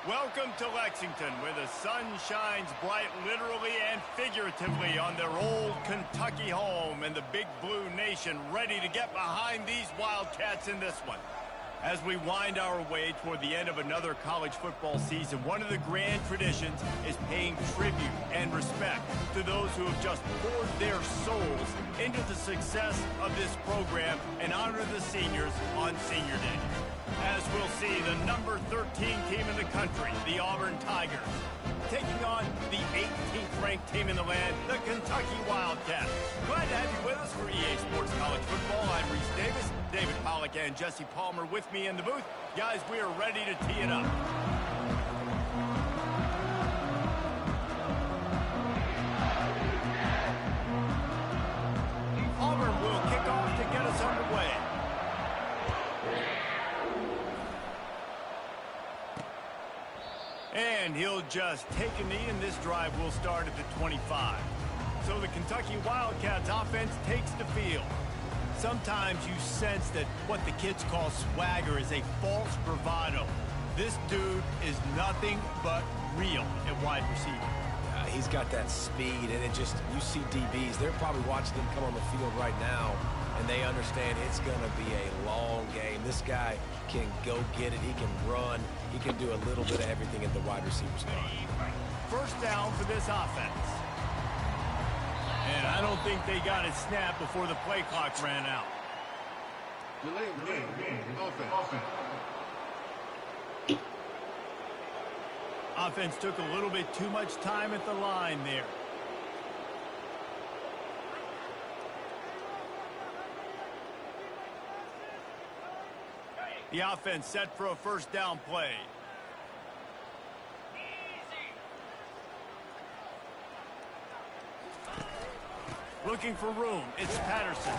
Welcome to Lexington, where the sun shines bright literally and figuratively on their old Kentucky home, and the Big Blue Nation ready to get behind these Wildcats in this one. As we wind our way toward the end of another college football season, one of the grand traditions is paying tribute and respect to those who have just poured their souls into the success of this program and honor the seniors on Senior Day. As we'll see, the number 13 team in the country, the Auburn Tigers, taking on the 18th ranked team in the land, the Kentucky Wildcats. Glad to have you with us for EA Sports College Football. I'm Reese Davis, David Pollack and Jesse Palmer with me in the booth. Guys, we are ready to tee it up. Auburn will kick off to get us underway. And he'll just take a knee, and this drive will start at the 25. So the Kentucky Wildcats offense takes the field. Sometimes you sense that what the kids call swagger is a false bravado. This dude is nothing but real at wide receiver. He's got that speed, and you see DBs, they're probably watching him come on the field right now, and they understand it's going to be a long game. This guy can go get it. He can run. He can do a little bit of everything at the wide receiver spot. First down for this offense. And I don't think they got it snapped before the play clock ran out. Offense took a little bit too much time at the line there. The offense set for a first down play. Looking for room. It's Patterson.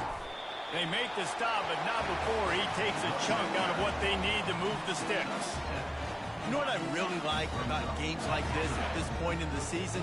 They make the stop, but not before he takes a chunk out of what they need to move the sticks. You know what I really like about games like this at this point in the season?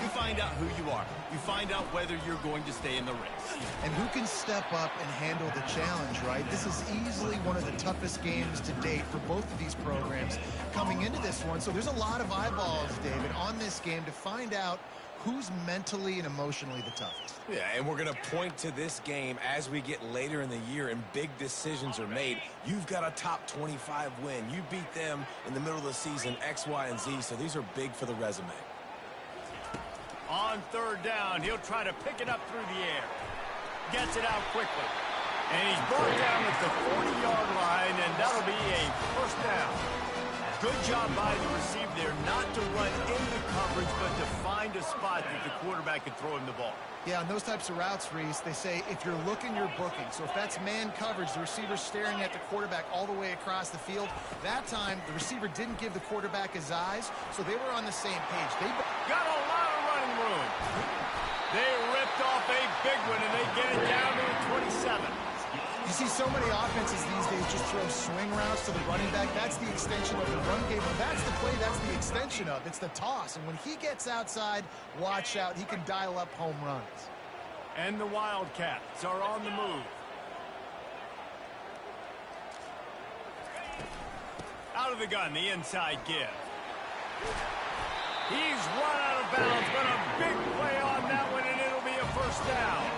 You find out who you are. You find out whether you're going to stay in the race. And who can step up and handle the challenge, right? This is easily one of the toughest games to date for both of these programs coming into this one. So there's a lot of eyeballs, David, on this game to find out who's mentally and emotionally the toughest. Yeah, and we're going to point to this game as we get later in the year and big decisions are made. You've got a top 25 win. You beat them in the middle of the season, X, Y, and Z, so these are big for the resume. On third down, he'll try to pick it up through the air. Gets it out quickly. And he's brought down at the 40-yard line, and that'll be a first down. Good job by the receiver there not to run into coverage, but to find a spot that the quarterback can throw him the ball. Yeah, on those types of routes, Reese, they say if you're looking, you're booking. So if that's man coverage, the receiver's staring at the quarterback all the way across the field. That time, the receiver didn't give the quarterback his eyes, so they were on the same page. They got a lot of running room. They ripped off a big one, and they get it down to the 27. You see so many offenses these days just throw swing routes to the running back. That's the extension of the run game. Well, that's the play. That's the extension of. It's the toss. And when he gets outside, watch out. He can dial up home runs. And the Wildcats are on the move. Out of the gun, the inside give. He's run out of bounds, but a big play on that one, and it'll be a first down.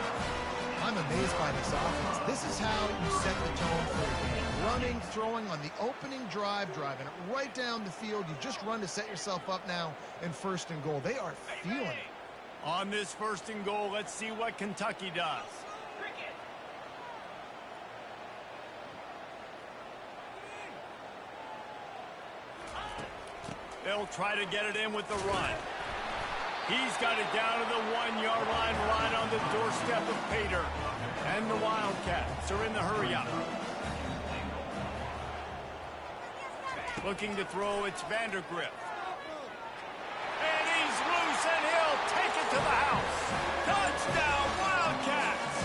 I'm amazed by this offense. This is how you set the tone for a game. Running, throwing on the opening drive, driving it right down the field. You just run to set yourself up now in first and goal. They are feeling it. On this first and goal, let's see what Kentucky does. They'll try to get it in with the run. He's got it down to the 1-yard line right on the doorstep of Pater. And the Wildcats are in the hurry-up. Looking to throw, it's Vandergriff. And he's loose, and he'll take it to the house. Touchdown, Wildcats!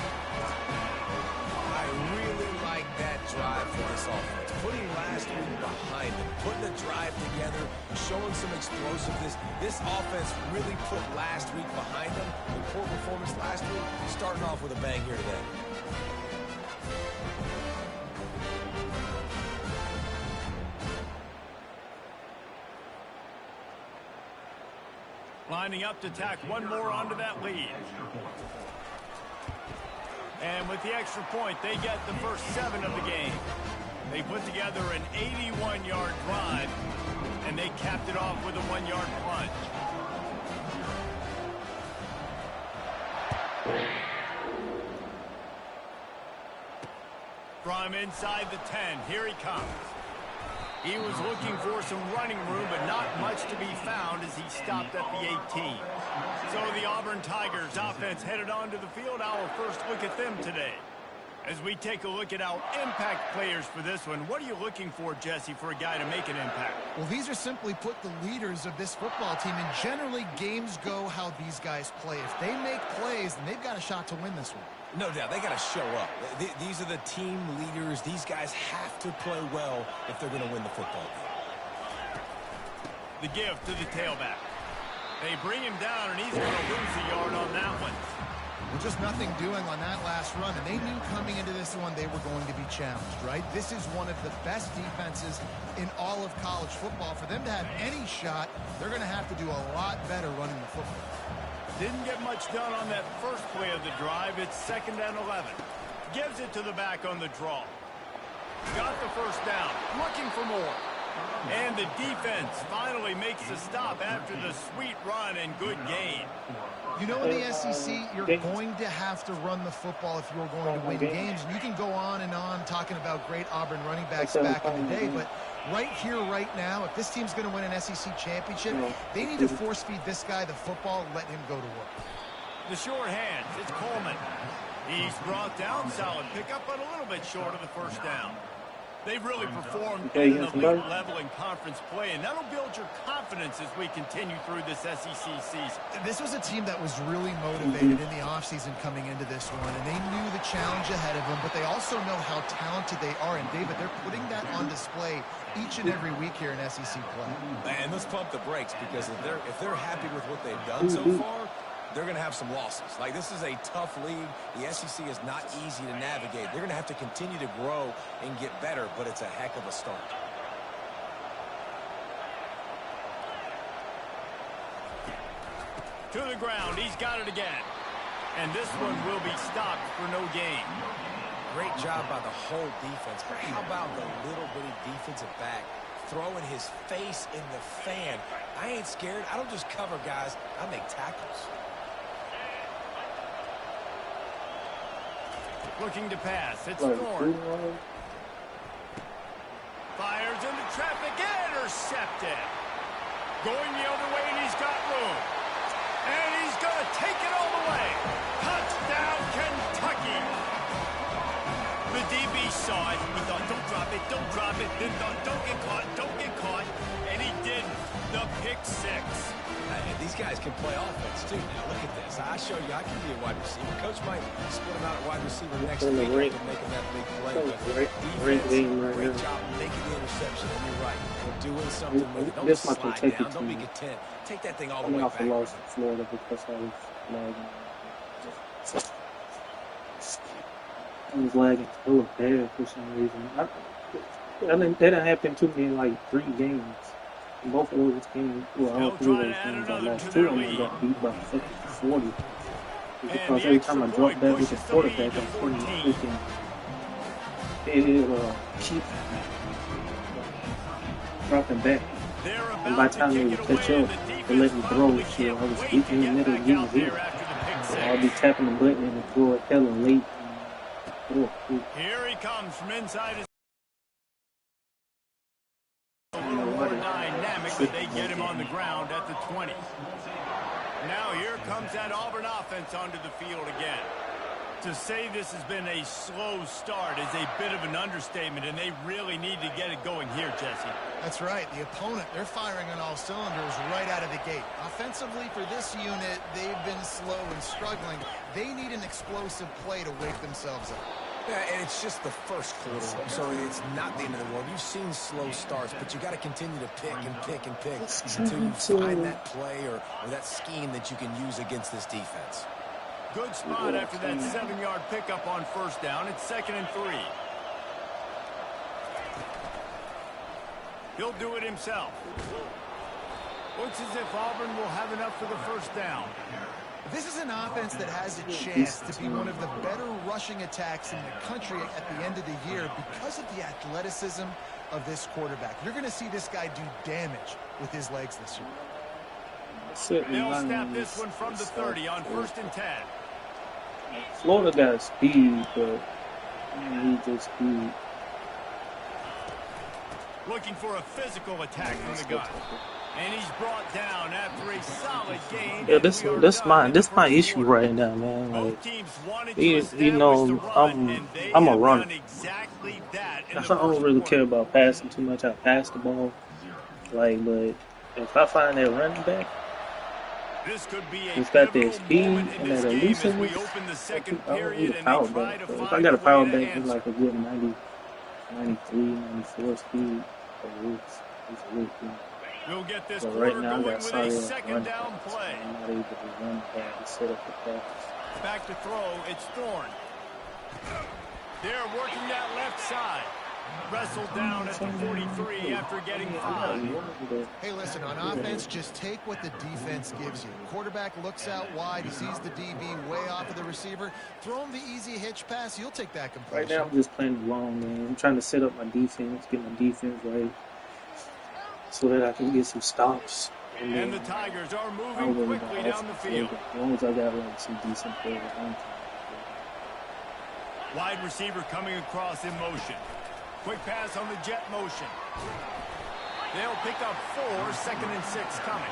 I really like that drive for this offense. Putting last week behind them, putting the drive together, showing some explosiveness. This offense really put last week behind them. The poor performance last week, starting off with a bang here today. Lining up to tack one more onto that lead. And with the extra point, they get the first 7 of the game. They put together an 81-yard drive, and they capped it off with a 1-yard plunge. From inside the 10, here he comes. He was looking for some running room, but not much to be found as he stopped at the 18. So the Auburn Tigers offense headed onto the field. Our first look at them today. As we take a look at our impact players for this one, what are you looking for, Jesse, for a guy to make an impact? Well, these are simply put the leaders of this football team, and generally games go how these guys play. If they make plays, then they've got a shot to win this one. No doubt, they got to show up. These are the team leaders. These guys have to play well if they're going to win the football game. The give to the tailback. They bring him down, and he's going to lose a yard on that one. Well, just nothing doing on that last run, and they knew coming into this one they were going to be challenged, right? This is one of the best defenses in all of college football. For them to have any shot, they're going to have to do a lot better running the football. Didn't get much done on that first play of the drive. It's 2nd and 11. Gives it to the back on the draw. Got the first down. Looking for more. And the defense finally makes a stop after the sweet run and good gain. You know, in the SEC, you're going to have to run the football if you're going to win games. And you can go on and on talking about great Auburn running backs back in the day, but right here, right now, if this team's going to win an SEC championship, they need to force-feed this guy the football, let him go to work. The short hands, it's Coleman. He's brought down, solid pickup, but a little bit short of the first down. They've really performed at an elite level in conference play, and that'll build your confidence as we continue through this SEC season. This was a team that was really motivated in the offseason coming into this one, and they knew the challenge ahead of them, but they also know how talented they are. And, David, they're putting that on display each and every week here in SEC play. And let's pump the brakes, because if they're happy with what they've done so far, they're going to have some losses. Like, this is a tough league. The SEC is not easy to navigate. They're going to have to continue to grow and get better, but it's a heck of a start. To the ground. He's got it again. And this one will be stopped for no gain. Great job by the whole defense. But how about the little bitty defensive back throwing his face in the fan? I ain't scared. I don't just cover guys. I make tackles. Looking to pass. It's Ford. Fires into traffic. Intercepted. Going the other way, and he's got room. And he's going to take it all the way. Touchdown, Kentucky. The DB saw it. He thought, don't drop it, don't drop it. Then thought, don't get caught, don't get caught. And he did the pick six. These guys can play offense, too. Now, look at this. I show you I can be a wide receiver. Coach might split him out at wide receiver next week after making that big play. But defense, great job making the interception. And you're right. We're doing something with it. Don't just slide down. Don't be content. Take that thing all the way back. Lost in Florida because I was lagging. I was lagging so bad for some reason. That didn't happen to me in like 3 games. Both of those games, well, all 3 of those games, I lost 2 of them got beat by 40. Because every time I dropped back with the quarterback, I'm freaking keep dropping back. And by the time they would catch up, they let me throw, so I was deep in the middle of getting zero. So I'll be tapping the button and throw it hella late. Here he comes from inside his more dynamic, but they get him on the ground at the 20. Now here comes that Auburn offense onto the field again. To say this has been a slow start is a bit of an understatement, and they really need to get it going here, Jesse. That's right. The opponent, they're firing on all cylinders right out of the gate. Offensively for this unit, they've been slow and struggling. They need an explosive play to wake themselves up. Yeah, and it's just the first quarter, so it's not the end of the world. You've seen slow starts, but you got to continue to pick and pick and pick until you find that play or that scheme that you can use against this defense. Good spot after that 7-yard pickup on first down. It's 2nd and 3. He'll do it himself. Looks as if Auburn will have enough for the first down. This is an offense that has a chance to be one of the better rushing attacks in the country at the end of the year because of the athleticism of this quarterback. You're going to see this guy do damage with his legs this year. They'll snap this one from the 30 on 1st and 10. Florida got speed, but he just speed. Looking for a physical attack from the gun. And he's brought down after a solid gain. Yeah, this my issue right now, man. Like, you know, I'm a runner. Exactly that I don't really care about passing too much. I pass the ball, like, but if I find that running back, it's got that speed and that elusiveness. I don't need a power back. So if I got a power back with like a good 90, 93, 94 speed, it's a good thing. We'll get this but right now, I going got with sorry a second down pass. play. I'm not able to run back and set up the pass. Back to throw, it's Thorne. They're working that left side. Wrestled down at the 43 after getting 5. Hey, listen, on offense, just take what the defense gives you. Quarterback looks out wide. He sees the DB way off of the receiver. Throw him the easy hitch pass. You'll take that completion. Right now, I'm just playing the long game. I'm trying to set up my defense, get my defense right, so that I can get some stops. And the Tigers are moving quickly down the field. As long as I got like some decent players. Wide receiver coming across in motion. Quick pass on the jet motion. They'll pick up 4, 2nd and 6 coming.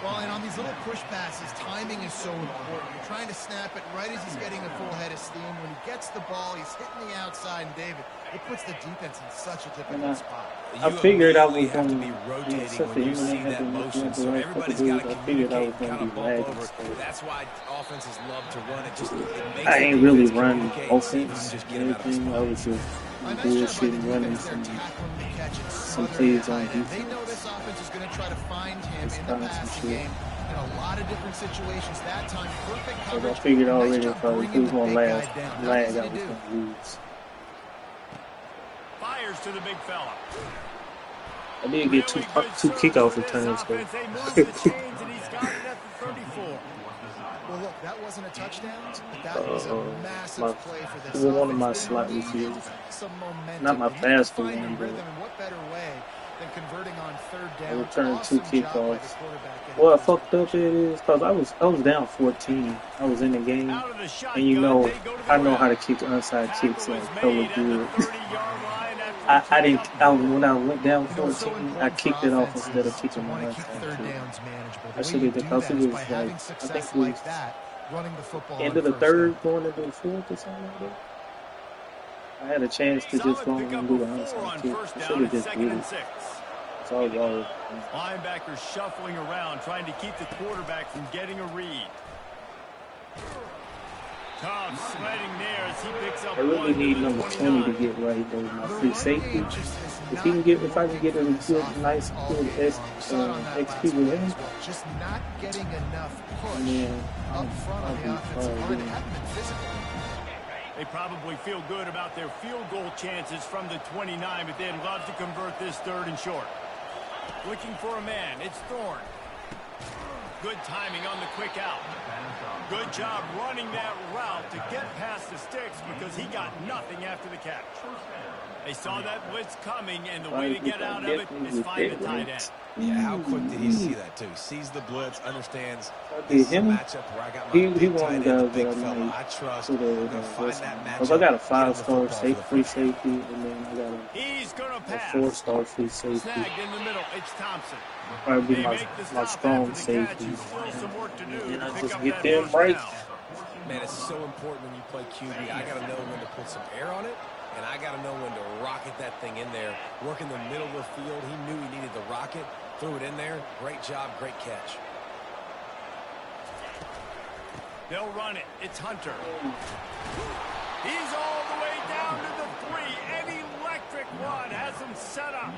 Well, and on these little push passes, timing is so important. You're trying to snap it right as he's getting a full head of steam. When he gets the ball, he's hitting the outside, and David, it puts the defense in such a difficult spot. I figured I was going going to be rotating when you see that motion, so everybody's got to communicate, kind of bump over. That's why offenses love to run it. Just it makes I ain't really run offense or anything. I was just bullshitting, running some plays on defense. They know this offense is going to try to find him in the passing game in a lot of different situations. That time, perfect coverage. I figured already if I was going to lag, I was going to lose. Fires to the big fella. I did get two kickoff returns, though. Well, look, that wasn't a touchdown, but that was a massive play for this. One of my slot receivers. Not my fast one, but what better way than converting on 3rd down? I returned 2 kickoffs. Well, I fucked up it is because I was down 14. I was in the game, and you know, I know how to kick onside kicks like hella good. When I went down 14, I kicked it off instead of kicking my onside kick. I should have, because it was like, I think it was end of the 3rd, going into the 4th or something like that. I had a chance to just go and do the onside kick. I should have just did it. It's all y'all. Linebackers shuffling around, trying to keep the quarterback from getting a read. Tough sledding there as he picks up. I really need number 20 to get right though. My free safety. If I can get a good, nice, good XP with him, just not getting enough push up front on the offensive line. They haven't been physical. They probably feel good about their field goal chances from the 29, but they'd love to convert this 3rd and short. Looking for a man. It's Thorne. Good timing on the quick out. Good job running that route to get past the sticks because he got nothing after the catch. They saw that blitz coming, and the way to get out of it is find the tight end. Yeah, how quick did he see that, too? Sees the blitz, understands this matchup where I got my he won the big fella. I trust find that matchup. I got a 5-star free safety, and then I got a 4-star free safety. Snagged in the middle. It's Thompson. Probably be my strong safety. And I just get them right. Man, it's so important when you play QB. I got to know when to put some air on it, and I got to know when to rocket that thing in there. Work in the middle of the field. He knew he needed the rocket. Threw it in there. Great job. Great catch. They'll run it. It's Hunter. He's all the way down to the 3. An electric run has him set up.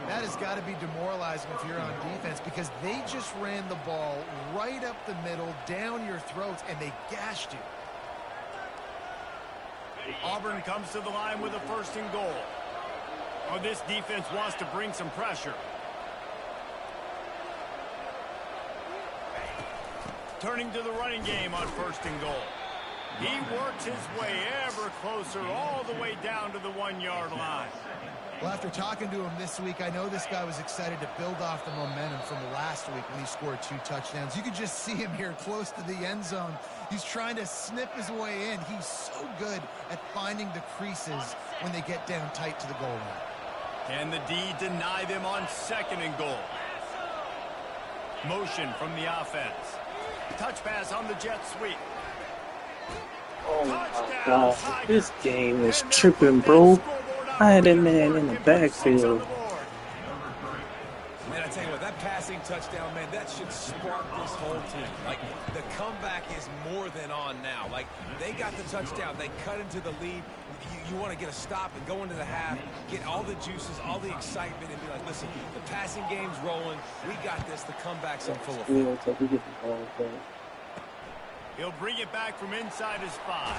That has got to be demoralizing if you're on defense because they just ran the ball right up the middle, down your throats, and they gashed you. Auburn comes to the line with a 1st and goal. Oh, this defense wants to bring some pressure. turning to the running game on 1st and goal. He works his way ever closer all the way down to the 1-yard line. Well, after talking to him this week, I know this guy was excited to build off the momentum from last week when he scored 2 touchdowns. You could just see him here close to the end zone. He's trying to snip his way in. He's so good at finding the creases when they get down tight to the goal line. Can the D deny them on 2nd and goal? Motion from the offense. Touch pass on the jet sweep. Oh my God, this game is tripping, bro. I had that man in the backfield. Man, I tell you what, that passing touchdown, man, that should spark this whole team. Like, the comeback is more than on now. Like, they got the touchdown. They cut into the lead. You want to get a stop and go into the half, get all the juices, all the excitement, and be like, listen, the passing game's rolling. We got this. The comeback's in full effect. He'll bring it back from inside his 5.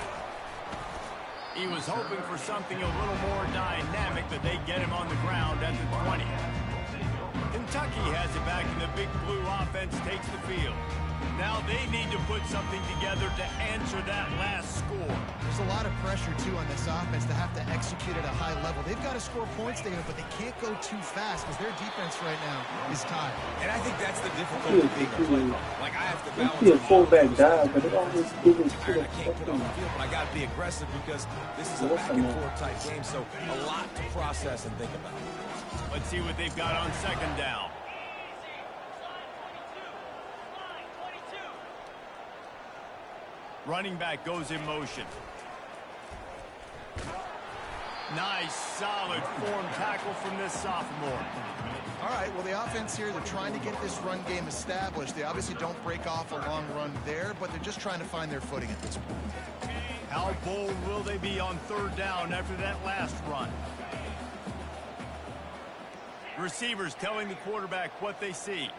He was hoping for something a little more dynamic, but they get him on the ground at the 20. Kentucky has it back, and the Big Blue offense takes the field. Now they need to put something together to answer that last score. There's a lot of pressure, too, on this offense to have to execute at a high level. They've got to score points, David, but they can't go too fast because their defense right now is tied. And I think that's the difficulty of being a play caller. Like, I have to balance a fullback dive, but it always gives I can't put on the field, but I got to be aggressive because this is a back-and-forth type game, so a lot to process and think about. Let's see what they've got on 2nd down. Running back goes in motion. Nice, solid form tackle from this sophomore. All right, well, the offense here, they're trying to get this run game established. They obviously don't break off a long run there, but they're just trying to find their footing at this point. How bold will they be on 3rd down after that last run? Receivers telling the quarterback what they see.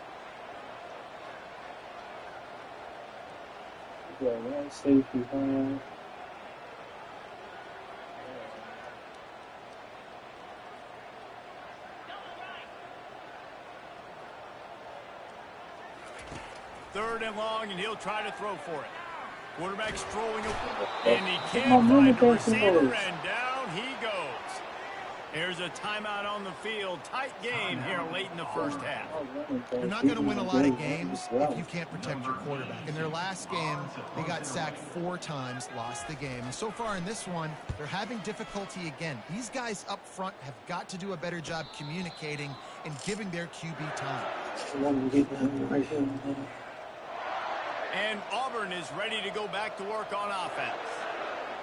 Yeah, right safety behind. Third and long, and he'll try to throw for it. Quarterback strolling, and he can't find the receiver, and down he goes. Here's a timeout on the field. Tight game here late in the first half. You're not going to win a lot of games if you can't protect your quarterback. In their last game, they got sacked 4 times, lost the game. And so far in this one, they're having difficulty again. These guys up front have got to do a better job communicating and giving their QB time. And Auburn is ready to go back to work on offense.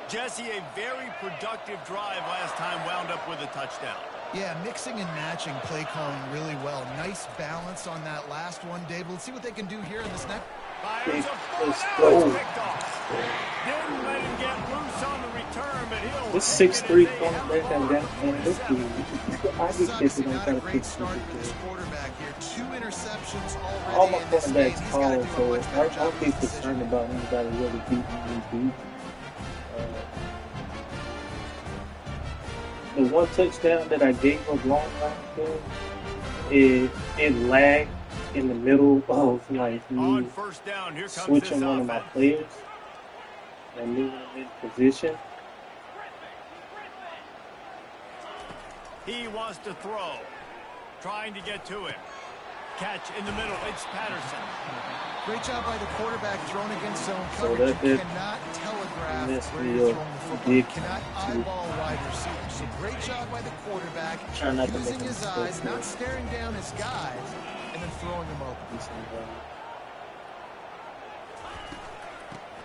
Jesse, a very productive drive last time wound up with a touchdown. Yeah, mixing and matching play calling really well. Nice balance on that last one, Dave. Let's see what they can do here in this next. Fires a ball. Now it's picked off. Didn't let him get loose on the return, but he'll. This 6'3" cornerback and that man, this dude, I be kissing on Not a great start for this quarterback here. 2 interceptions already in this game. He's got to do a much better job. I'm concerned about anybody really beating me. The one touchdown that I gave up long last game, it lagged in the middle of like me switching one of my players and moving him in position. He wants to throw, trying to get to him. Catch in the middle. It's Patterson. Great job by the quarterback thrown against zone coverage. You cannot telegraph where you're throwing the football. You cannot eyeball wide receivers. So great job by the quarterback using his eyes, not staring down his guys, and then throwing them open.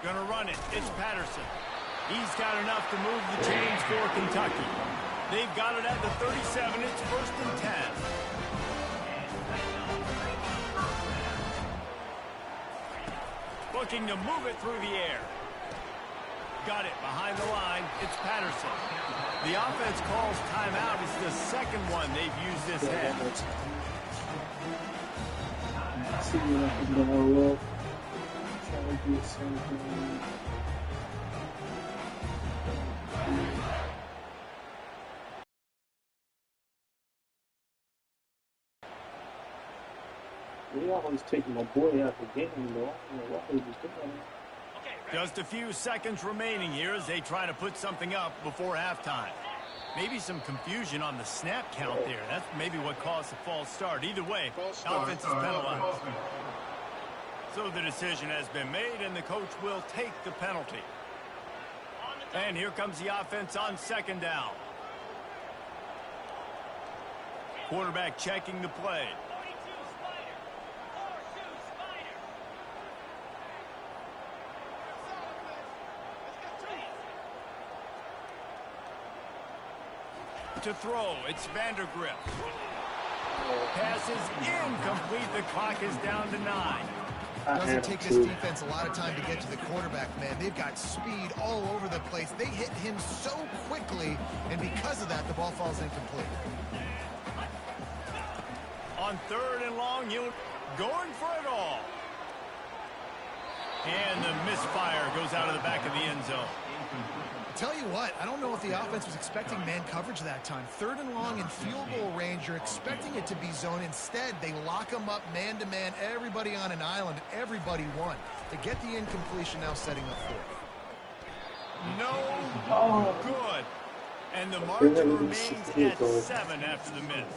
Gonna run it. It's Patterson. He's got enough to move the chains for Kentucky. They've got it at the 37. It's 1st and 10. Looking to move it through the air. Got it behind the line. It's Patterson. The offense calls timeout. It's the second one they've used this half. See what I can do. Try to do something. They always taking my boy out the game, though. I don't know why they just doing that. Just a few seconds remaining here as they try to put something up before halftime. Maybe some confusion on the snap count there. That's maybe what caused the false start. Either way, offense is penalized. So the decision has been made, and the coach will take the penalty. And here comes the offense on second down. Quarterback checking the play. To throw, it's Vandergrift. Pass is incomplete. The clock is down to 9. Doesn't take this defense a lot of time to get to the quarterback, man. They've got speed all over the place. They hit him so quickly, and because of that, the ball falls incomplete. On 3rd and long, he'll going for it all. And the misfire goes out of the back of the end zone. Tell you what, I don't know if the offense was expecting man coverage that time. 3rd and long in field goal range, you're expecting it to be zone. Instead, they lock them up man-to-man, everybody on an island, everybody won. They get the incompletion, now setting up 4th. No good. And the margin remains at 7 after the miss.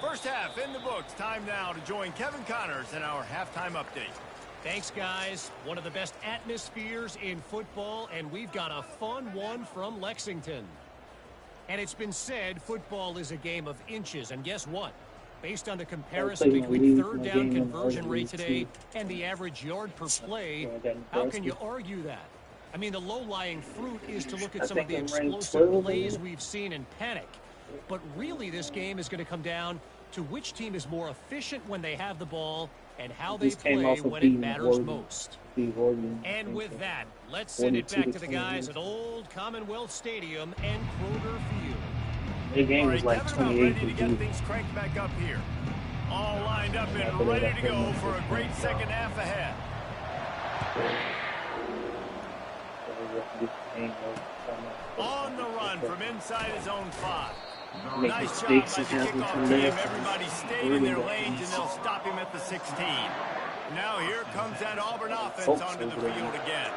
First half in the books. Time now to join Kevin Connors in our halftime update. Thanks, guys. One of the best atmospheres in football, and we've got a fun one from Lexington. And it's been said football is a game of inches, and guess what? Based on the comparison between third down conversion rate today and the average yard per play, how can you argue that? I mean, the low-lying fruit is to look at some of the explosive plays we've seen in panic. But really, this game is going to come down to which team is more efficient when they have the ball and how they play when it matters most. And with that, let's send it back to the guys at Old Commonwealth Stadium and Kroger Field. The game was like Kevin, 28 ready to get things cranked back up here. All lined up and ready to go for a great second half ahead. On the run from inside his own 5. Nice job by the kickoff team. Everybody stayed in their lanes, and they'll stop him at the 16. Now here comes that Auburn offense onto the field again.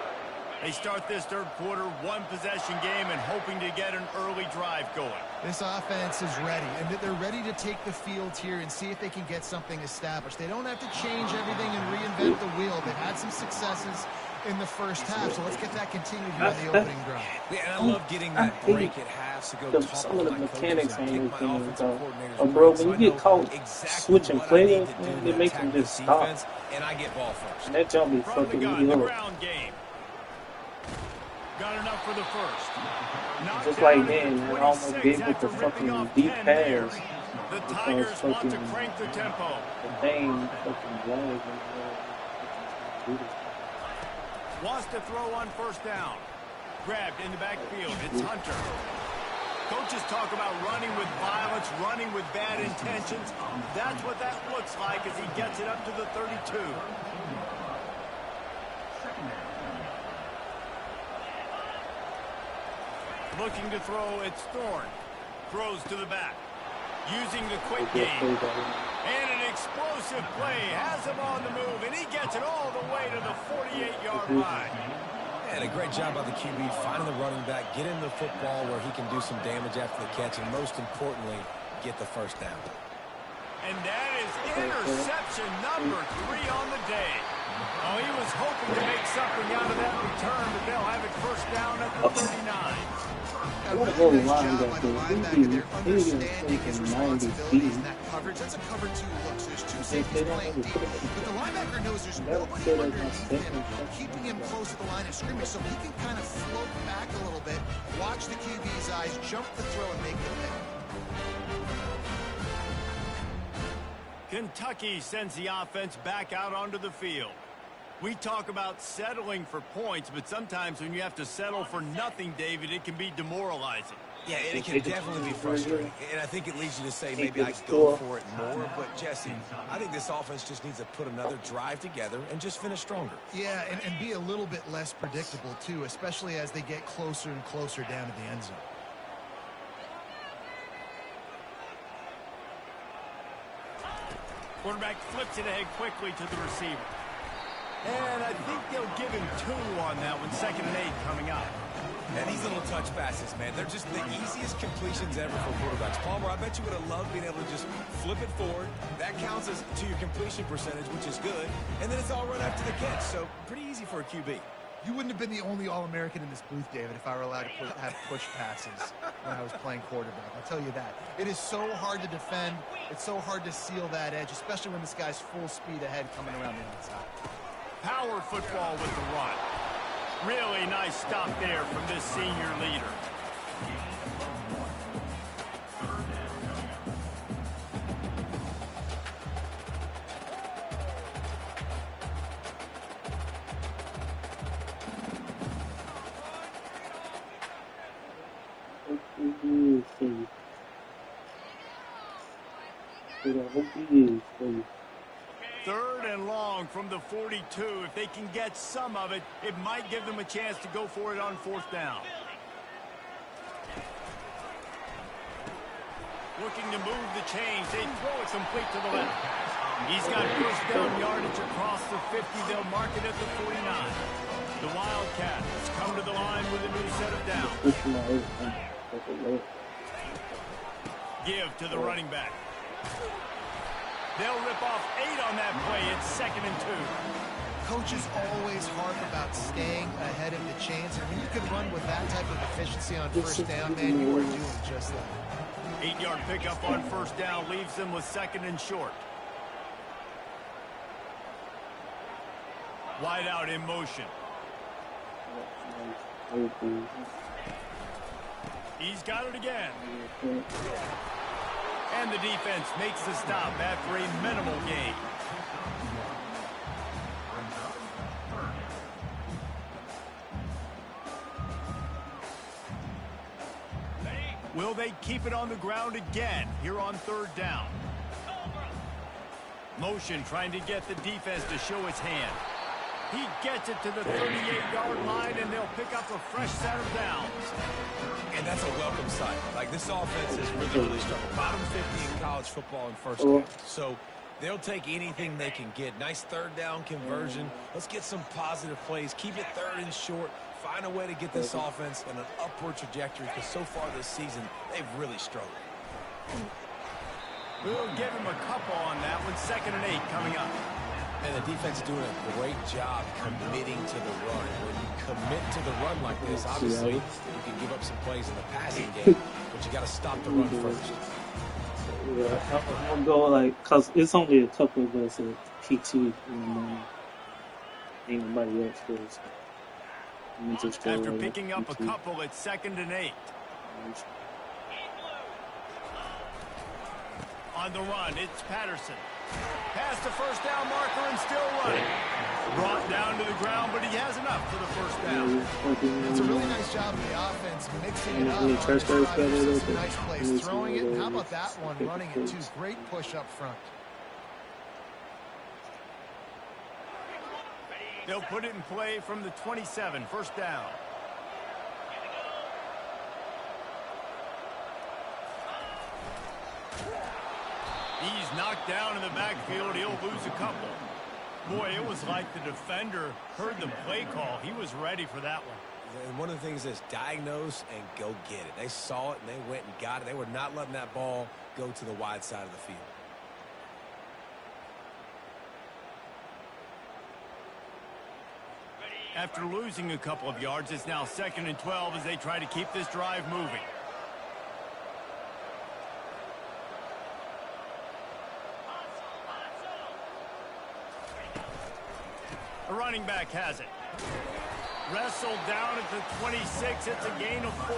They start this third quarter, one-possession game, and hoping to get an early drive going. This offense is ready, and they're ready to take the field here and see if they can get something established. They don't have to change everything and reinvent the wheel. They've had some successes in the first half, so let's get that continued here in the opening drive. Yeah, and I love getting that break at half to go talk some of the mechanics on everything. Bro, when you get caught switching players, it makes them just stop. And I get ball first. And that jump be From the fucking gun, the me up. ground game. Got enough for the first. Knocked Just down like then, at I almost 26 gave it after the ripping fucking off deep 10 there. pass. The Because Tigers want to fucking crank the tempo. the thing fucking lagged and Wants to throw on first down. Grabbed in the backfield. It's Hunter. Coaches talk about running with violence, running with bad intentions. That's what that looks like as he gets it up to the 32. Looking to throw, it's Thorne. Throws to the back. Using the quick game. And an explosive play. Has him on the move, and he gets it all the way to the 48-yard line. And a great job by the QB finding the running back, getting the football where he can do some damage after the catch, and most importantly, get the first down. And that is interception number 3 on the day. Oh, he was hoping to make something out of that return, but they'll have it first down at the 39. A really nice job by the linebacker there, understanding his responsibilities in that coverage. That's a cover 2 look, so there's 2 safeties playing deep. But the linebacker knows there's nobody underneath him, keeping him close to the line of scrimmage, so he can kind of float back a little bit, watch the QB's eyes, jump the throw, and make the pick. Kentucky sends the offense back out onto the field. We talk about settling for points, but sometimes when you have to settle for nothing, David, it can be demoralizing. Yeah, and it can definitely be frustrating. And I think it leads you to say maybe I go for it more. But, Jesse, I think this offense just needs to put another drive together and just finish stronger. Yeah, and be a little bit less predictable, too, especially as they get closer and closer down to the end zone. Quarterback flips it ahead quickly to the receiver. And I think they'll give him 2 on that one. 2nd and 8 coming up. And these little touch passes, man, they're just the easiest completions ever for quarterbacks. Palmer, I bet you would have loved being able to just flip it forward. That counts as to your completion percentage, which is good. And then it's all run after the catch. So pretty easy for a QB. You wouldn't have been the only All-American in this booth, David, if I were allowed to have push passes when I was playing quarterback. I'll tell you that. It is so hard to defend. It's so hard to seal that edge, especially when this guy's full speed ahead coming around the outside. Power football with the run. Really nice stop there from this senior leader. Third and long from the 42. If they can get some of it, it might give them a chance to go for it on 4th down. Looking to move the chains. They throw it complete to the left. He's got 1st down yardage across the 50. They'll mark it at the 49. The Wildcats come to the line with a new set of downs. Give to the running back. They'll rip off 8 on that play. It's 2nd and 2. Coaches always harp about staying ahead of the chains, and when you can run with that type of efficiency on 1st down, man, you are doing just that. 8-yard pickup on 1st down leaves them with 2nd and short. Wide out in motion. He's got it again. And the defense makes the stop after a minimal gain. Will they keep it on the ground again here on 3rd down? Motion trying to get the defense to show its hand. He gets it to the 38-yard line, and they'll pick up a fresh set of downs. And that's a welcome sight. Like, this offense has really struggled. Bottom 50 in college football in 1st down. So they'll take anything they can get. Nice 3rd down conversion. Let's get some positive plays. Keep it 3rd and short. Find a way to get this offense in an upward trajectory, because so far this season, they've really struggled. We'll give him a couple on that one. 2nd and 8 coming up. And the defense is doing a great job committing to the run. When you commit to the run like this, obviously, you can give up some plays in the passing game, but you got to stop the run first. Yeah, I'll go because it's only a couple of us at PT, and ain't nobody else does. After picking up a couple, it's 2nd and 8. On the run, it's Patterson. Past the 1st down marker and still running. Brought down to the ground, but he has enough for the 1st down. It's a really nice job of the offense mixing it up. Some nice plays throwing it. And how about that one running it too? Great push up front. They'll put it in play from the 27, 1st down. He's knocked down in the backfield. He'll lose a couple. Boy, it was like the defender heard the play call. He was ready for that one. And one of the things is diagnose and go get it. They saw it and they went and got it. They were not letting that ball go to the wide side of the field. After losing a couple of yards, it's now 2nd and 12 as they try to keep this drive moving. The running back has it. Wrestled down at the 26. It's a gain of 4.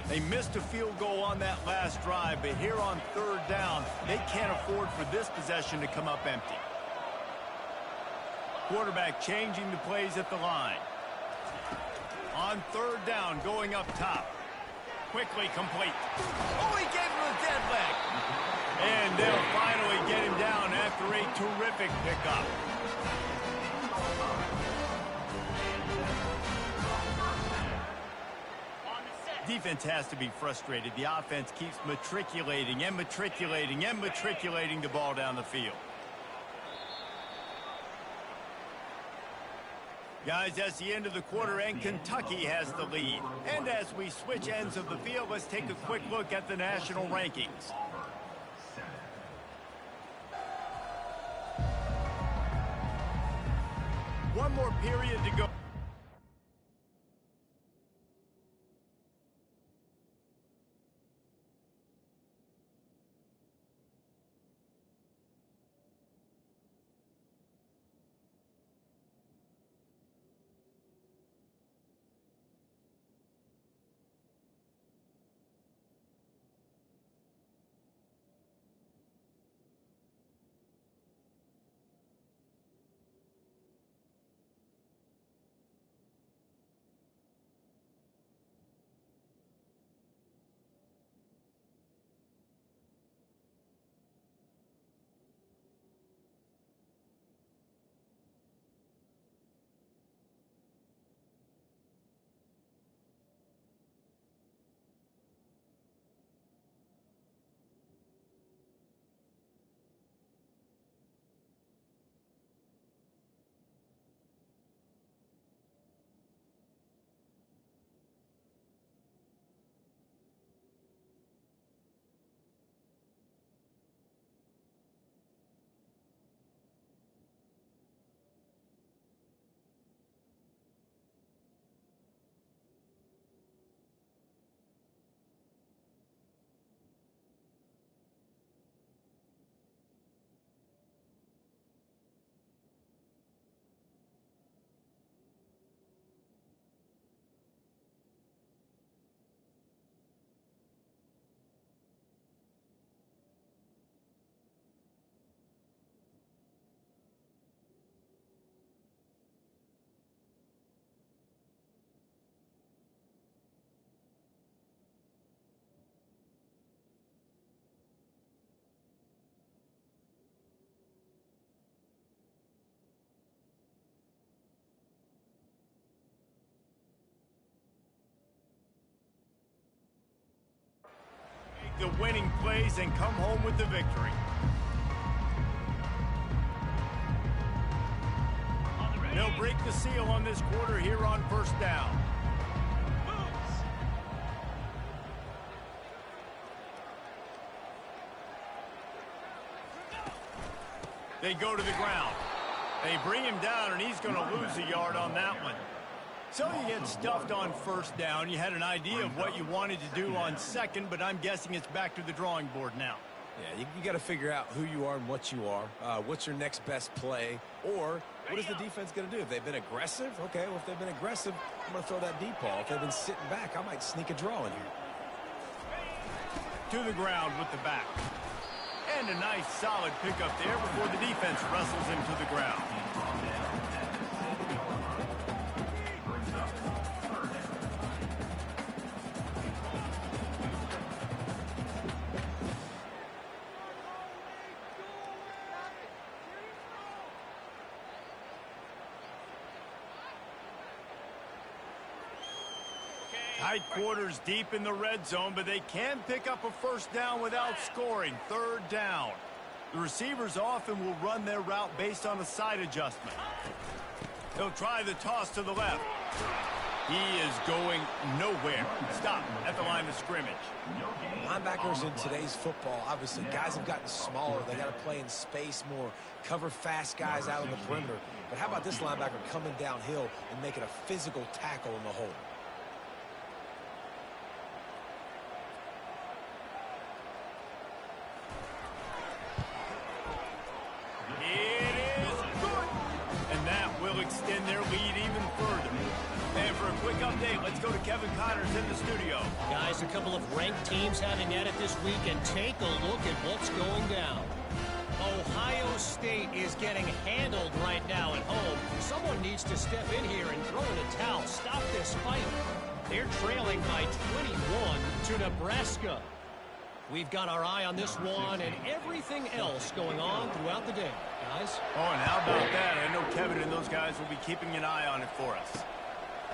They missed a field goal on that last drive, but here on 3rd down, they can't afford for this possession to come up empty. Quarterback changing the plays at the line. On 3rd down, going up top. Quickly complete. Oh, he gave him a dead leg. And they'll finally get him down after a terrific pickup. Defense has to be frustrated. The offense keeps matriculating and matriculating and matriculating the ball down the field. Guys, that's the end of the quarter, and Kentucky has the lead. And as we switch ends of the field, let's take a quick look at the national rankings. One more period to go. The winning plays and come home with the victory. They'll break the seal on this quarter here on first down. They go to the ground. They bring him down, and he's going to lose a yard on that one. So you get stuffed on first down. You had an idea of what you wanted to do on second, but I'm guessing it's back to the drawing board now. Yeah, you got to figure out who you are and what you are. What's your next best play? Or what is the defense going to do? If they've been aggressive, okay, well, if they've been aggressive, I'm going to throw that deep ball. If they've been sitting back, I might sneak a draw in here. To the ground with the back. And a nice solid pickup there before the defense wrestles him to the ground. Tight quarters deep in the red zone, but they can pick up a first down without scoring. Third down. The receivers often will run their route based on a side adjustment. They'll try the toss to the left. He is going nowhere. Stop at the line of scrimmage. Linebackers in today's football, obviously, guys have gotten smaller. They got to play in space more, cover fast guys out on the perimeter. But how about this linebacker coming downhill and making a physical tackle in the hole? Extend their lead even further. And for a quick update, let's go to Kevin Connors in the studio. Guys, a couple of ranked teams having at it this week, and take a look at what's going down. Ohio State is getting handled right now at home. Someone needs to step in here and throw in a towel. Stop this fight. They're trailing by 21 to Nebraska. We've got our eye on this one and everything else going on throughout the day, guys. Oh, and how about that? I know Kevin and those guys will be keeping an eye on it for us.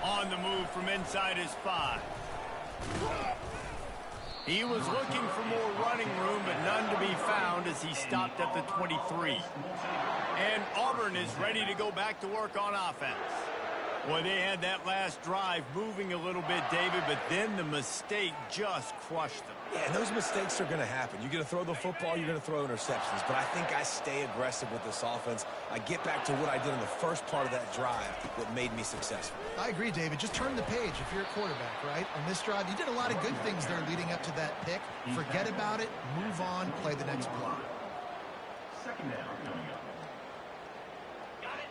On the move from inside his 5. He was looking for more running room, but none to be found as he stopped at the 23. And Auburn is ready to go back to work on offense. Boy, they had that last drive moving a little bit, David, but then the mistake just crushed them. Yeah, and those mistakes are going to happen. You're going to throw the football, you're going to throw interceptions. But I think I stay aggressive with this offense. I get back to what I did in the first part of that drive that made me successful. I agree, David. Just turn the page if you're a quarterback, right? On this drive, you did a lot of good things there leading up to that pick. Forget about it, move on, play the next play.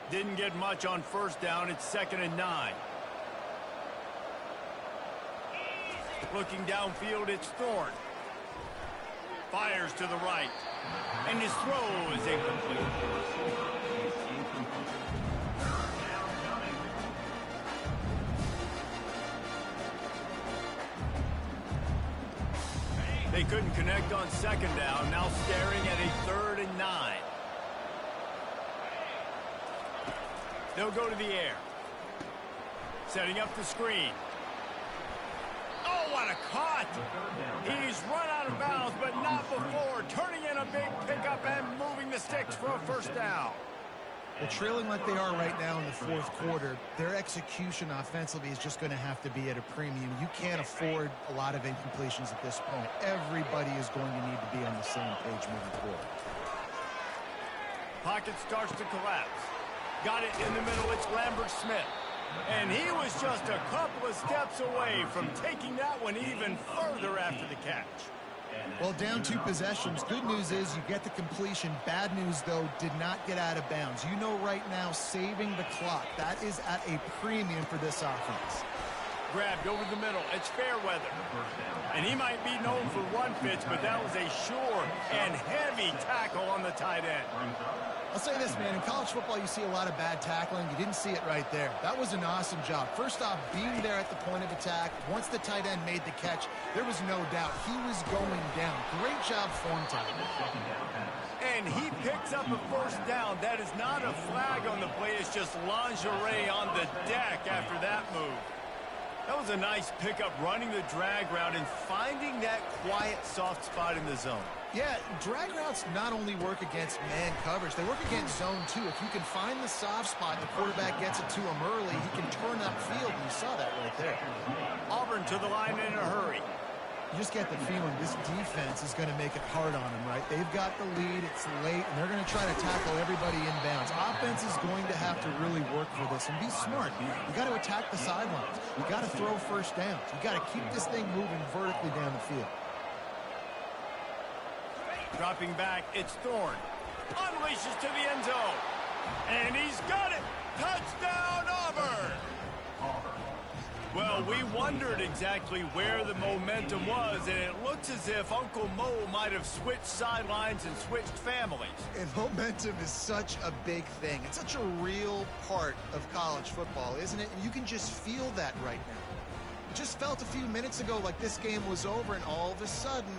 Didn't get much on first down. It's 2nd and 9. Looking downfield, it's Thorne. Fires to the right. And his throw is incomplete. They couldn't connect on 2nd down. Now staring at a 3rd and 9. They'll go to the air. Setting up the screen. Oh, what a cut! He's run out of bounds, but not before. Turning in a big pickup and moving the sticks for a first down. Well, trailing like they are right now in the fourth quarter, their execution offensively is just going to have to be at a premium. You can't afford a lot of incompletions at this point. Everybody is going to need to be on the same page moving forward. Pocket starts to collapse. Got it in the middle. It's Lambert Smith. And he was just a couple of steps away from taking that one even further after the catch. Well, down 2 possessions. Good news is you get the completion. Bad news, though, did not get out of bounds. You know right now, saving the clock. That is at a premium for this offense. Grabbed over the middle. It's Fairweather. And he might be known for run fits, but that was a sure and heavy tackle on the tight end. I'll say this, man. In college football, you see a lot of bad tackling. You didn't see it right there. That was an awesome job. First off, being there at the point of attack. Once the tight end made the catch, there was no doubt he was going down. Great job form time. And he picks up a first down. That is not a flag on the play. It's just lingerie on the deck after that move. That was a nice pickup, running the drag route and finding that quiet, soft spot in the zone. Yeah, drag routes not only work against man coverage, they work against zone too. If you can find the soft spot and the quarterback gets it to him early, he can turn upfield, and you saw that right there. Auburn to the line in a hurry. You just get the feeling this defense is going to make it hard on them, right? They've got the lead, it's late, and they're going to try to tackle everybody inbounds. Offense is going to have to really work for this and be smart. You got to attack the sidelines. You got to throw first downs. You got to keep this thing moving vertically down the field. Dropping back, it's Thorne. Unleashes to the end zone. And he's got it. Touchdown, Auburn. Well, we wondered exactly where the momentum was, and it looks as if Uncle Mo might have switched sidelines and switched families. And momentum is such a big thing. It's such a real part of college football, isn't it? And you can just feel that right now. It just felt a few minutes ago like this game was over, and all of a sudden,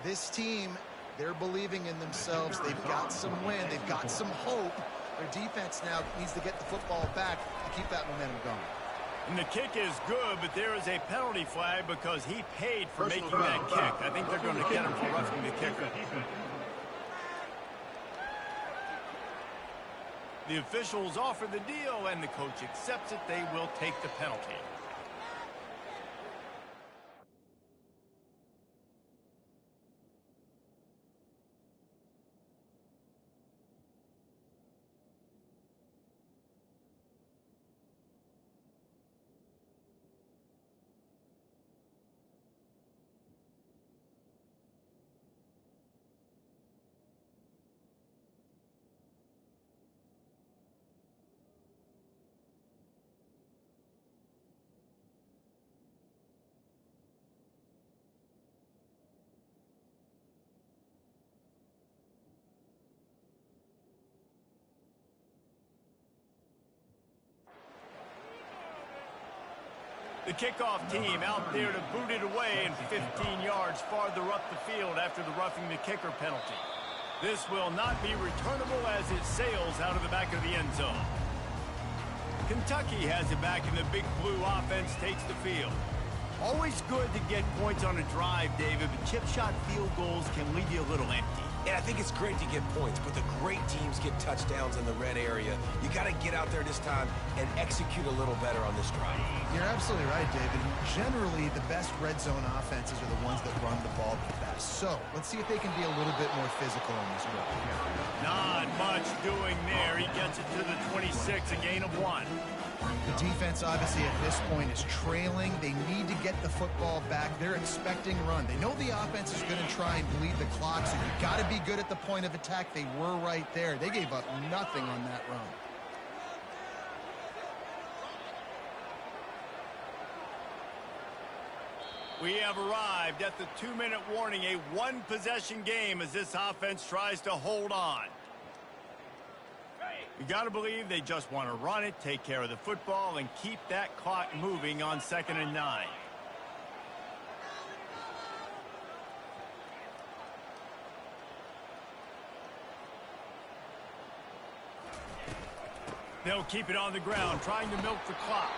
this team, they're believing in themselves. They've got some wind. They've got some hope. Their defense now needs to get the football back to keep that momentum going. And the kick is good, but there is a penalty flag because he paid for making that kick. I think they're going to get him for roughing the kicker. The officials offer the deal, and the coach accepts it. They will take the penalty. The kickoff team out there to boot it away and 15 yards farther up the field after the roughing the kicker penalty. This will not be returnable as it sails out of the back of the end zone. Kentucky has it back, and the Big Blue offense takes the field. Always good to get points on a drive, David, but chip shot field goals can leave you a little empty. And I think it's great to get points, but the great teams get touchdowns in the red area. You got to get out there this time and execute a little better on this drive. You're absolutely right, David. Generally, the best red zone offenses are the ones that run the ball the best. So let's see if they can be a little bit more physical in this drive. Not much doing there. He gets it to the 26, a gain of 1. The defense, obviously, at this point is trailing. They need to get the football back. They're expecting run. They know the offense is going to try and bleed the clock, so you got to be good at the point of attack. They were right there. They gave up nothing on that run. We have arrived at the 2-minute warning, a one-possession game as this offense tries to hold on. You got to believe they just want to run it, take care of the football, and keep that clock moving on 2nd and 9. They'll keep it on the ground, trying to milk the clock.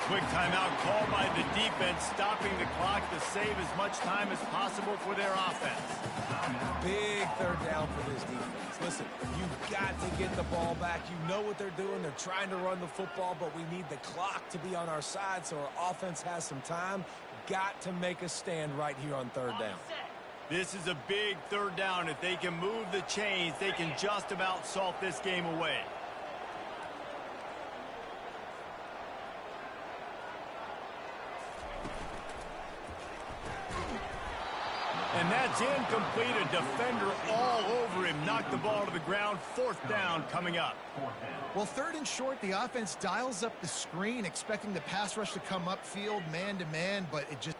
Quick timeout called by the defense, stopping the clock to save as much time as possible for their offense. Big third down for this defense. Listen, you've got to get the ball back. You know what they're doing. They're trying to run the football, but we need the clock to be on our side so our offense has some time. Got to make a stand right here on third down. This is a big third down. If they can move the chains, they can just about salt this game away. And that's incomplete. A defender all over him. Knocked the ball to the ground. 4th down coming up. Well, 3rd and short, the offense dials up the screen, expecting the pass rush to come upfield, man-to-man, but it just...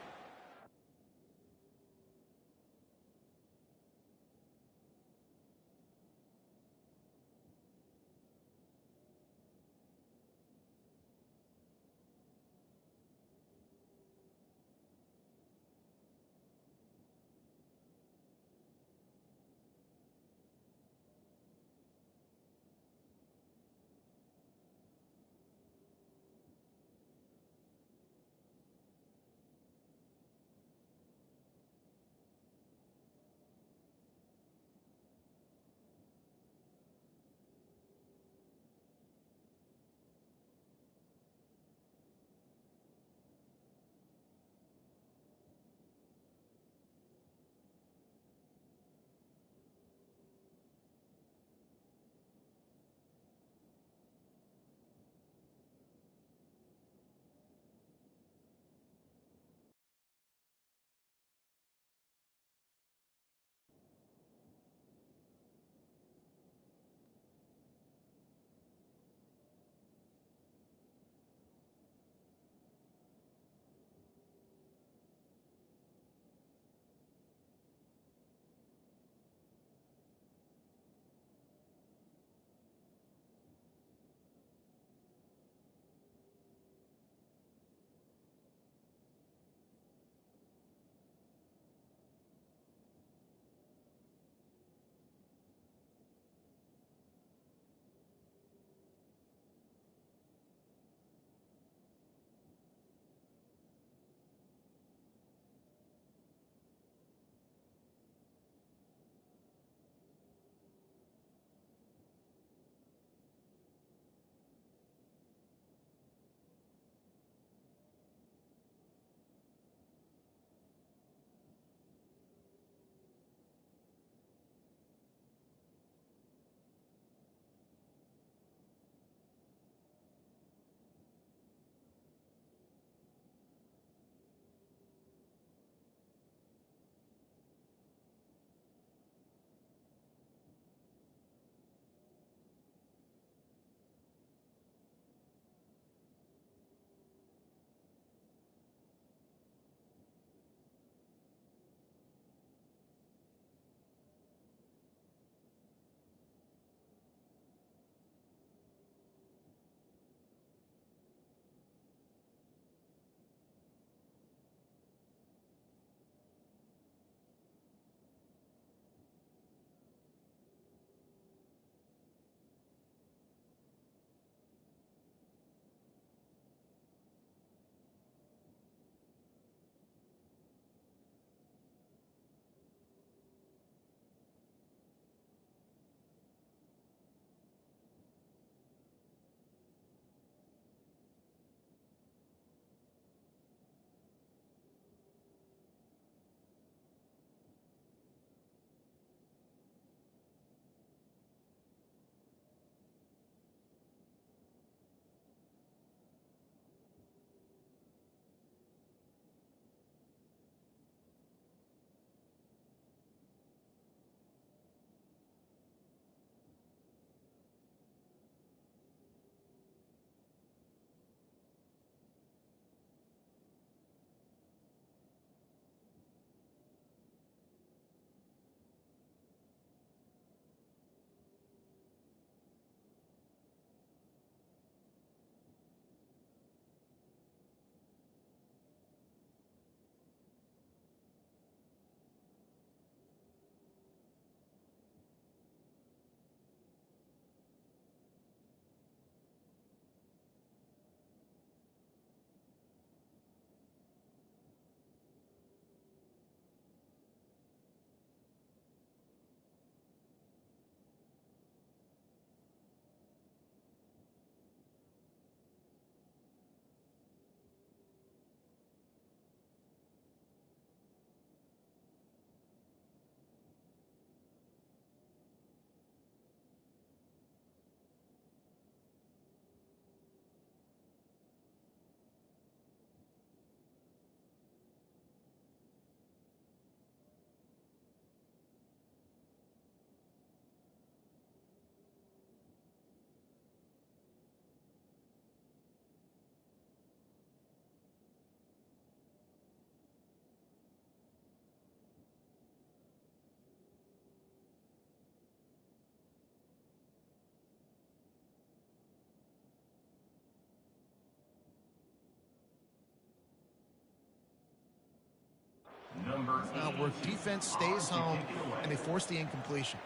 Where defense stays home and they force the incompletion.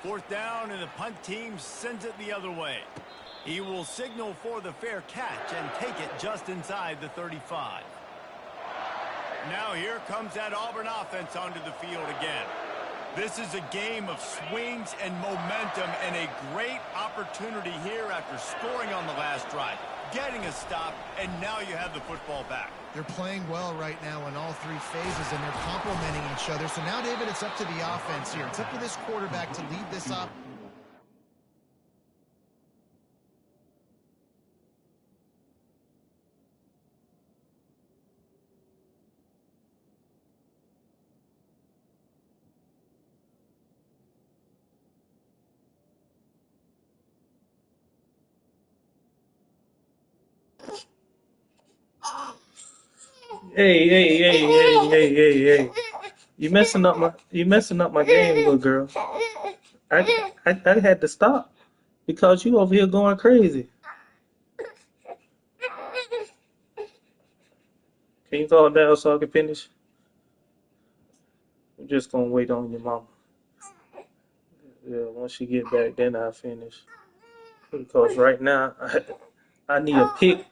Fourth down, and the punt team sends it the other way. He will signal for the fair catch and take it just inside the 35. Now here comes that Auburn offense onto the field again. This is a game of swings and momentum, and a great opportunity here after scoring on the last drive, getting a stop, and now you have the football back. They're playing well right now in all three phases, and they're complementing each other. So now, David, it's up to the offense here. It's up to this quarterback to lead this up. Hey. You messing up my game, little girl. I had to stop because you over here going crazy. Can you calm down so I can finish? I'm just gonna wait on your mama. Yeah, once she get back, then I'll finish. Because right now, I need a pick.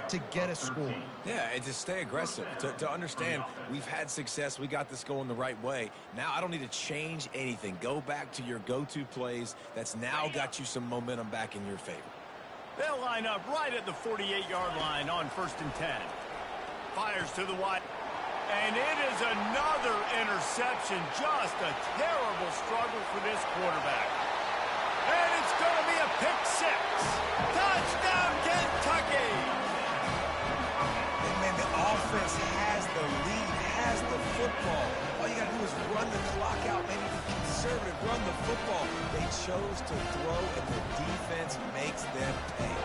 to get a score. Yeah, and to stay aggressive, to understand we've had success, we got this going the right way. Now I don't need to change anything. Go back to your go-to plays. That's now got you some momentum back in your favor. They'll line up right at the 48-yard line on 1st and 10. Fires to the wide. And it is another interception. Just a terrible struggle for this quarterback. And it's going to be a pick six. Touchdown, Kentucky! And man, the offense has the lead, has the football. All you got to do is run the clock out, maybe be conservative, run the football. They chose to throw, and the defense makes them pay.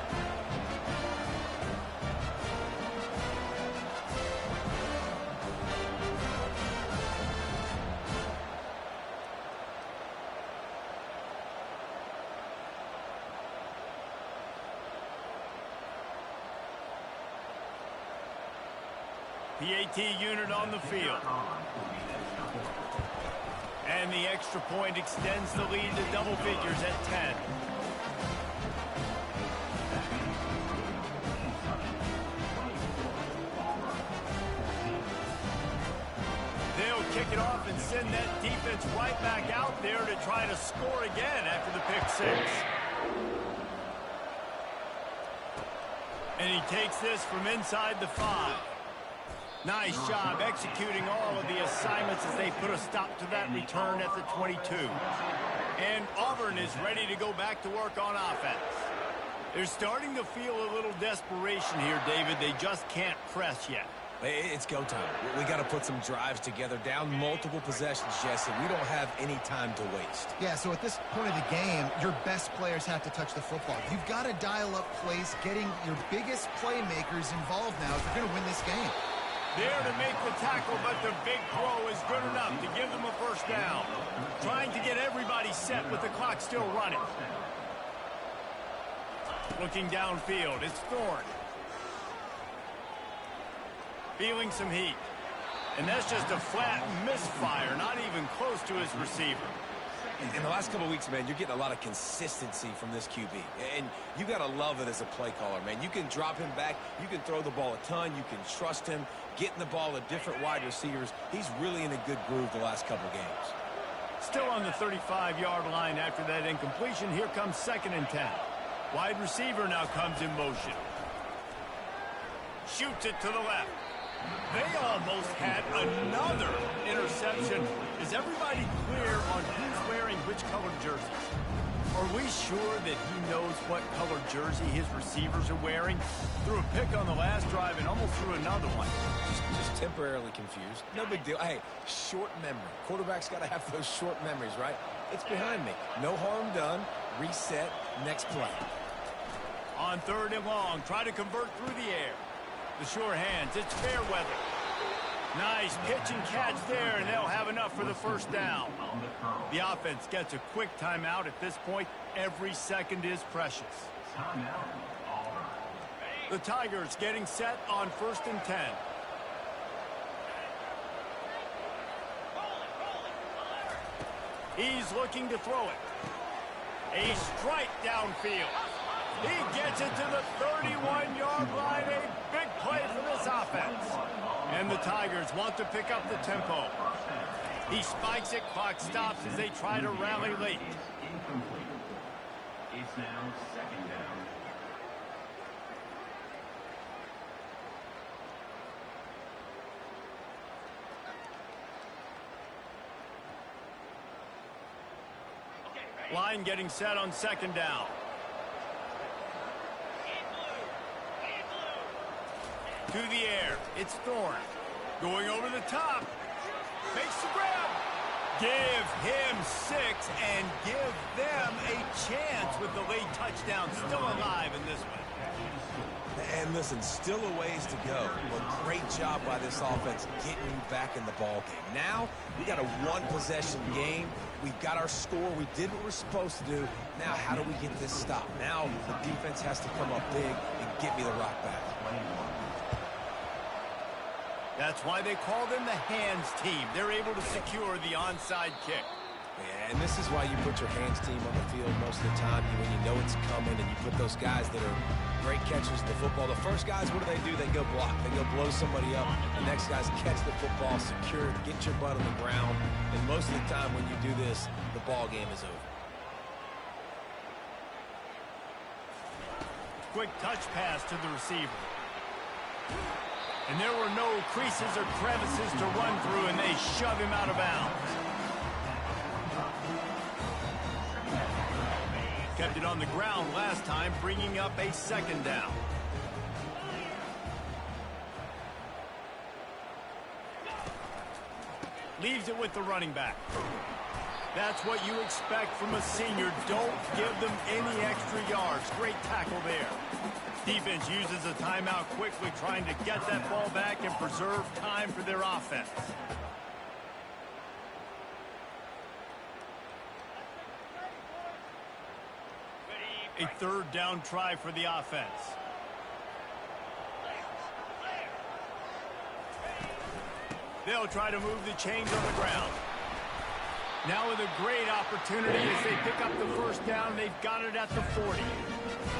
PAT unit on the field. And the extra point extends the lead to double figures at 10. They'll kick it off and send that defense right back out there to try to score again after the pick six. And he takes this from inside the 5. Nice job executing all of the assignments as they put a stop to that return at the 22. And Auburn is ready to go back to work on offense. They're starting to feel a little desperation here, David. They just can't press yet. It's go time. We got to put some drives together, down multiple possessions, Jesse. We don't have any time to waste. Yeah, so at this point of the game, your best players have to touch the football. You've got to dial up plays, getting your biggest playmakers involved now if you're going to win this game. There to make the tackle, but the big throw is good enough to give them a first down. Trying to get everybody set with the clock still running. Looking downfield, it's Thorne. Feeling some heat. And that's just a flat misfire, not even close to his receiver. In the last couple of weeks, man, you're getting a lot of consistency from this QB. And you got to love it as a play caller, man. You can drop him back. You can throw the ball a ton. You can trust him. Getting the ball to different wide receivers. He's really in a good groove the last couple of games. Still on the 35-yard line after that incompletion. Here comes 2nd and 10. Wide receiver now comes in motion. Shoots it to the left. They almost had another interception. Is everybody clear on who's wearing which colored jerseys? Are we sure that he knows what colored jersey his receivers are wearing? Threw a pick on the last drive and almost threw another one. Just temporarily confused. No big deal. Hey, short memory. Quarterback's got to have those short memories, right? It's behind me. No harm done. Reset. Next play. On 3rd and long, try to convert through the air. The sure hands, it's fair weather. Nice pitch and catch there, and they'll have enough for the first down. The offense gets a quick timeout at this point. Every second is precious. The Tigers getting set on 1st and 10. He's looking to throw it. A strike downfield. He gets it to the 31-yard line. A big play for this offense. And the Tigers want to pick up the tempo. He spikes it, clock stops as they try to rally late. It's now 2nd down. Line getting set on 2nd down. To the air, it's Thorne. Going over the top. Makes the grab. Give him 6 and give them a chance with the late touchdown. Still alive in this one. And listen, still a ways to go. But great job by this offense getting you back in the ball game. Now, we got a one-possession game. We've got our score. We did what we're supposed to do. Now, how do we get this stop? Now, the defense has to come up big and get me the rock back. That's why they call them the hands team. They're able to secure the onside kick. Yeah, and this is why you put your hands team on the field most of the time when you know it's coming, and you put those guys that are great catchers of the football. The first guys, what do? They go block. They go blow somebody up. The next guys catch the football, secure, get your butt on the ground. And most of the time when you do this, the ball game is over. Quick touch pass to the receiver. And there were no creases or crevices to run through, and they shove him out of bounds. Kept it on the ground last time, bringing up a second down. Leaves it with the running back. That's what you expect from a senior. Don't give them any extra yards. Great tackle there. Defense uses a timeout quickly, trying to get that ball back and preserve time for their offense. A third down try for the offense. They'll try to move the chains on the ground. Now with a great opportunity as they pick up the first down. They've got it at the 40.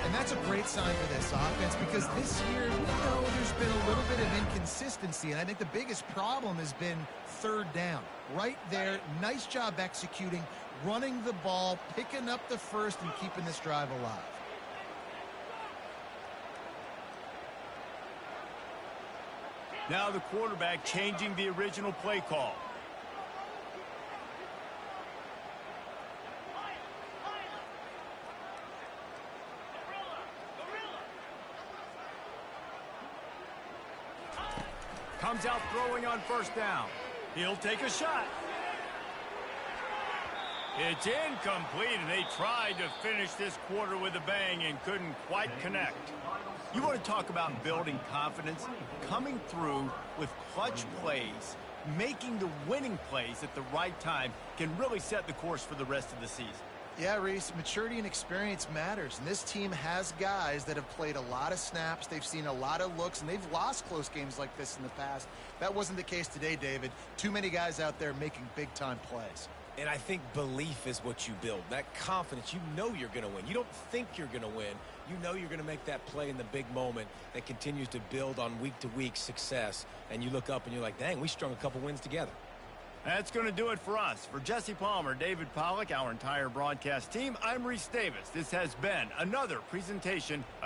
And that's a great sign for this offense, because this year, we know there's been a little bit of inconsistency, and I think the biggest problem has been third down. Right there, nice job executing, running the ball, picking up the first, and keeping this drive alive. Now the quarterback changing the original play call. Comes out throwing on first down. He'll take a shot. It's incomplete, and they tried to finish this quarter with a bang and couldn't quite connect. You want to talk about building confidence? Coming through with clutch plays, making the winning plays at the right time can really set the course for the rest of the season. Yeah, Reese, maturity and experience matters, and this team has guys that have played a lot of snaps. They've seen a lot of looks, and they've lost close games like this in the past. That wasn't the case today, David. Too many guys out there making big-time plays. And I think belief is what you build. That confidence, you know you're going to win. You don't think you're going to win. You know you're going to make that play in the big moment that continues to build on week-to-week success. And you look up and you're like, dang, we strung a couple wins together. That's going to do it for us. For Jesse Palmer, David Pollack, our entire broadcast team, I'm Reese Davis. This has been another presentation of